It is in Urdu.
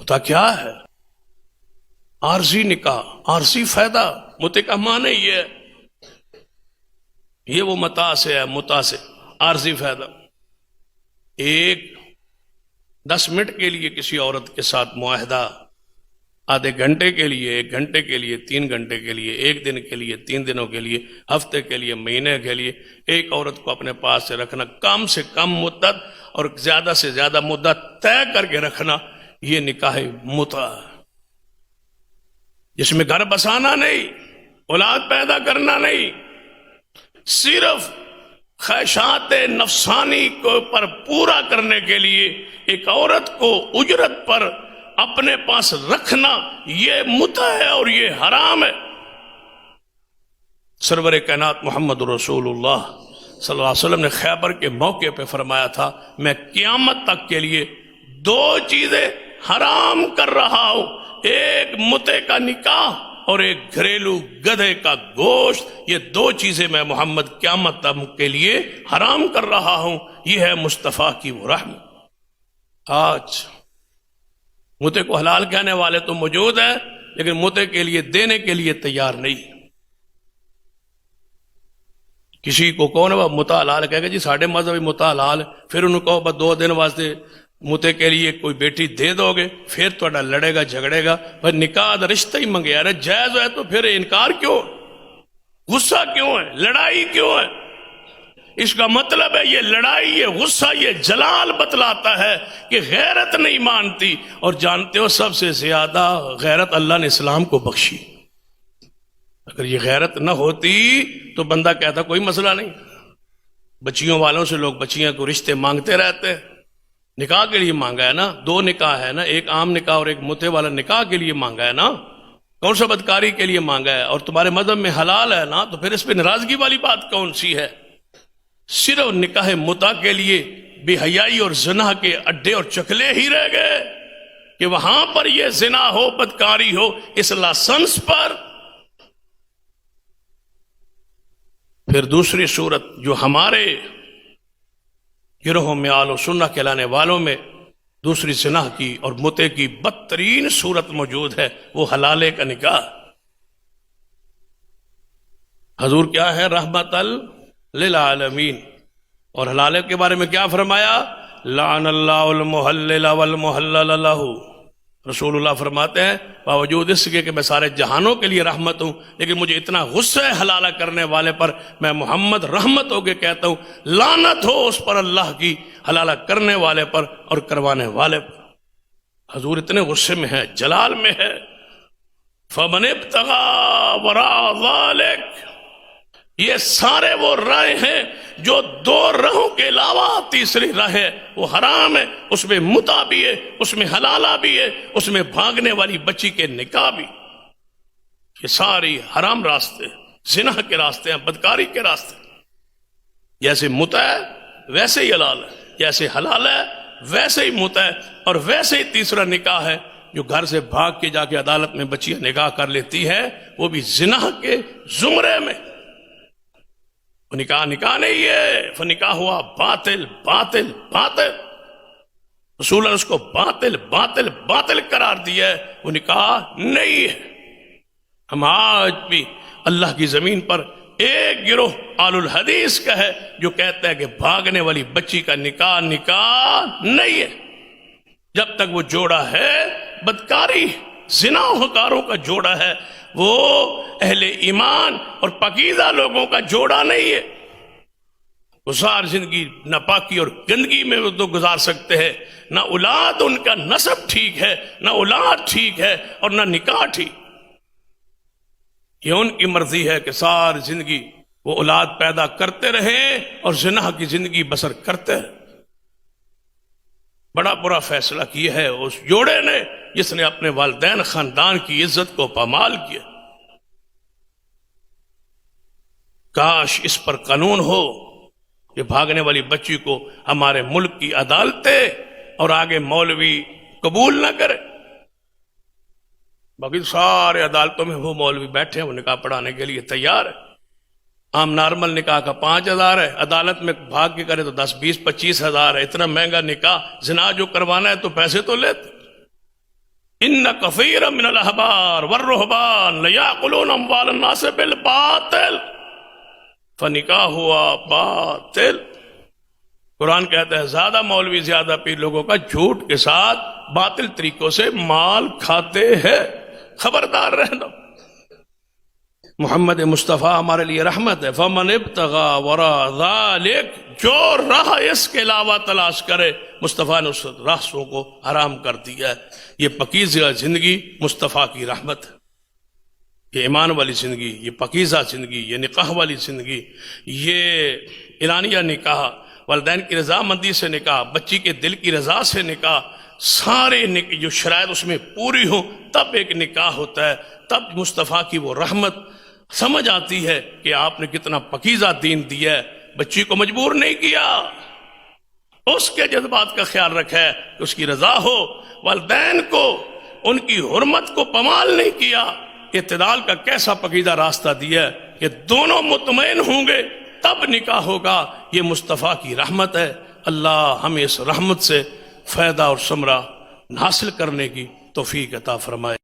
متع کیا ہے؟ عارضی نکاح، عارضی فائدہ. متع کا معنی یہ ہے، یہ وہ متاع سے ہے، متع سے عارضی فائدہ. ایک 10 منٹ کے لیے کسی عورت کے ساتھ معاہدہ، آدھے گھنٹے کے لیے، 1 گھنٹے کے لیے، 3 گھنٹے کے لیے، 1 دن کے لیے، 3 دنوں کے لیے، ہفتے کے لیے، مہینے کے لیے، ایک عورت کو اپنے پاس سے رکھنا، کم سے کم مدت اور زیادہ سے زیادہ مدت طے کر کے رکھنا، یہ نکاح متع، جس میں گھر بسانا نہیں، اولاد پیدا کرنا نہیں، صرف خواہشات نفسانی کو پر پورا کرنے کے لیے ایک عورت کو اجرت پر اپنے پاس رکھنا، یہ متع ہے اور یہ حرام ہے. سرور کائنات محمد رسول اللہ صلی اللہ علیہ وسلم نے خیبر کے موقع پہ فرمایا تھا، میں قیامت تک کے لیے 2 چیزیں حرام کر رہا ہوں، ایک متع کا نکاح اور ایک گھریلو گدھے کا گوشت. یہ 2 چیزیں میں محمد قیامت تک کے لیے حرام کر رہا ہوں. یہ ہے مصطفیٰ کی وہ رحمت. آج متع کو حلال کہنے والے تو موجود ہیں، لیکن متع کے لیے دینے کے لیے تیار نہیں. کسی کو کون ہے متع حلال کہے گا جی ساڑھے مذہبی متع حلال ہے، پھر انہوں کہو بس 2 دن واسطے متع کے لیے کوئی بیٹی دے دو گے، پھر تھوڑا لڑے گا جھگڑے گا. بس نکاح دا رشتہ ہی منگیا رہے، جائز ہے تو پھر انکار کیوں، غصہ کیوں ہے، لڑائی کیوں ہے؟ اس کا مطلب ہے یہ لڑائی، یہ غصہ، یہ جلال بتلاتا ہے کہ غیرت نہیں مانتی. اور جانتے ہو سب سے زیادہ غیرت اللہ نے اسلام کو بخشی. اگر یہ غیرت نہ ہوتی تو بندہ کہتا کوئی مسئلہ نہیں. بچیوں والوں سے لوگ بچیاں کو رشتے مانگتے رہتے ہیں. نکاح کے لیے مانگا ہے نا، 2 نکاح ہے نا، ایک عام نکاح اور ایک متع والا نکاح کے لیے مانگا ہے نا. کون سا بدکاری کے لیے مانگا ہے؟ اور تمہارے مذہب میں حلال ہے نا، تو پھر اس پہ ناراضگی والی بات کون سی ہے؟ صرف نکاح متع کے لیے بے حیائی اور زنا کے اڈے اور چکلے ہی رہ گئے کہ وہاں پر یہ زنا ہو، بدکاری ہو، اس لائسنس پر. پھر دوسری صورت جو ہمارے گروہوں میں آل و سنہ کہلانے والوں میں دوسری زنا کی اور متع کی بدترین صورت موجود ہے، وہ حلالے کا نکاح. حضور کیا ہے؟ رحمت للعالمین. اور حلالے کے بارے میں کیا فرمایا؟ لعن اللہ المحلل والمحلل لہ. رسول اللہ فرماتے ہیں باوجود اس کے کہ میں سارے جہانوں کے لیے رحمت ہوں، لیکن مجھے اتنا غصہ ہے حلالہ کرنے والے پر، میں محمد رحمت ہو کے کہتا ہوں لعنت ہو اس پر اللہ کی، حلالہ کرنے والے پر اور کروانے والے پر. حضور اتنے غصے میں ہے، جلال میں ہے. فمن ابتغى وراء ذلك، یہ سارے وہ راہیں ہیں جو 2 راہوں کے علاوہ تیسری راہ ہے وہ حرام ہے. اس میں متع بھی ہے، اس میں حلالہ بھی ہے، اس میں بھاگنے والی بچی کے نکاح بھی. یہ ساری حرام راستے، زنا کے راستے ہیں، بدکاری کے راستے. جیسے متع ہے ویسے ہی حلال ہے، جیسے حلال ہے ویسے ہی متع ہے، اور ویسے ہی تیسرا نکاح ہے جو گھر سے بھاگ کے جا کے عدالت میں بچیاں نکاح کر لیتی ہے، وہ بھی زنا کے زمرے میں. نکاح نہیں ہے، فنکاح ہوا باطل باطل باطل. رسول نے اس کو باطل باطل باطل قرار دیا ہے، وہ نکاح نہیں ہے. ہم آج بھی اللہ کی زمین پر ایک گروہ آل الحدیث کا ہے جو کہتا ہے کہ بھاگنے والی بچی کا نکاح نہیں ہے. جب تک وہ جوڑا ہے بدکاری زنا وکاروں کا جوڑا ہے، وہ اہل ایمان اور پاکیزہ لوگوں کا جوڑا نہیں ہے. گزار زندگی ناپاکی اور گندگی میں وہ تو گزار سکتے ہیں، نہ اولاد ان کا نسب ٹھیک ہے، نہ اولاد ٹھیک ہے، اور نہ نکاح ٹھیک. یہ ان کی مرضی ہے کہ ساری زندگی وہ اولاد پیدا کرتے رہیں اور زنا کی زندگی بسر کرتے ہیں. بڑا برا فیصلہ کیا ہے اس جوڑے نے جس نے اپنے والدین خاندان کی عزت کو پامال کیا. کاش اس پر قانون ہو کہ بھاگنے والی بچی کو ہمارے ملک کی عدالتیں اور آگے مولوی قبول نہ کرے. باقی سارے عدالتوں میں وہ مولوی بیٹھے ہیں، وہ نکاح پڑھانے کے لیے تیار ہے. عام نارمل نکاح کا 5,000 ہے، عدالت میں بھاگ کے کرے تو 10, 20, 25 ہزار ہے. اتنا مہنگا نکاح، زنا جو کروانا ہے تو پیسے تو لیتے. ان کثیر من الاحبار والرہبان لیاکلون اموال الناس بالباطل فنکاح ہوا باطل. قرآن کہتا ہے زیادہ مولوی زیادہ پیر لوگوں کا جھوٹ کے ساتھ باطل طریقوں سے مال کھاتے ہیں. خبردار رہنا. محمد مصطفیٰ ہمارے لیے رحمت ہے. فمن ابتغى وراء ذلك، جو راہ اس کے علاوہ تلاش کرے، مصطفیٰ نے اس راستوں کو حرام کر دیا ہے. یہ پاکیزہ زندگی مصطفیٰ کی رحمت ہے. یہ ایمان والی زندگی، یہ پاکیزہ زندگی، یہ نکاح والی زندگی، یہ اعلانیہ نکاح، والدین کی رضامندی سے نکاح، بچی کے دل کی رضا سے نکاح، سارے جو شرائط اس میں پوری ہوں تب ایک نکاح ہوتا ہے. تب مصطفیٰ کی وہ رحمت سمجھ آتی ہے کہ آپ نے کتنا پاکیزہ دین دیا ہے. بچی کو مجبور نہیں کیا، اس کے جذبات کا خیال رکھا ہے کہ اس کی رضا ہو. والدین کو ان کی حرمت کو پامال نہیں کیا. اعتدال کا کیسا پاکیزہ راستہ دیا ہے کہ دونوں مطمئن ہوں گے تب نکاح ہوگا. یہ مصطفیٰ کی رحمت ہے. اللہ ہمیں اس رحمت سے فائدہ اور ثمرہ حاصل کرنے کی توفیق عطا فرمائے.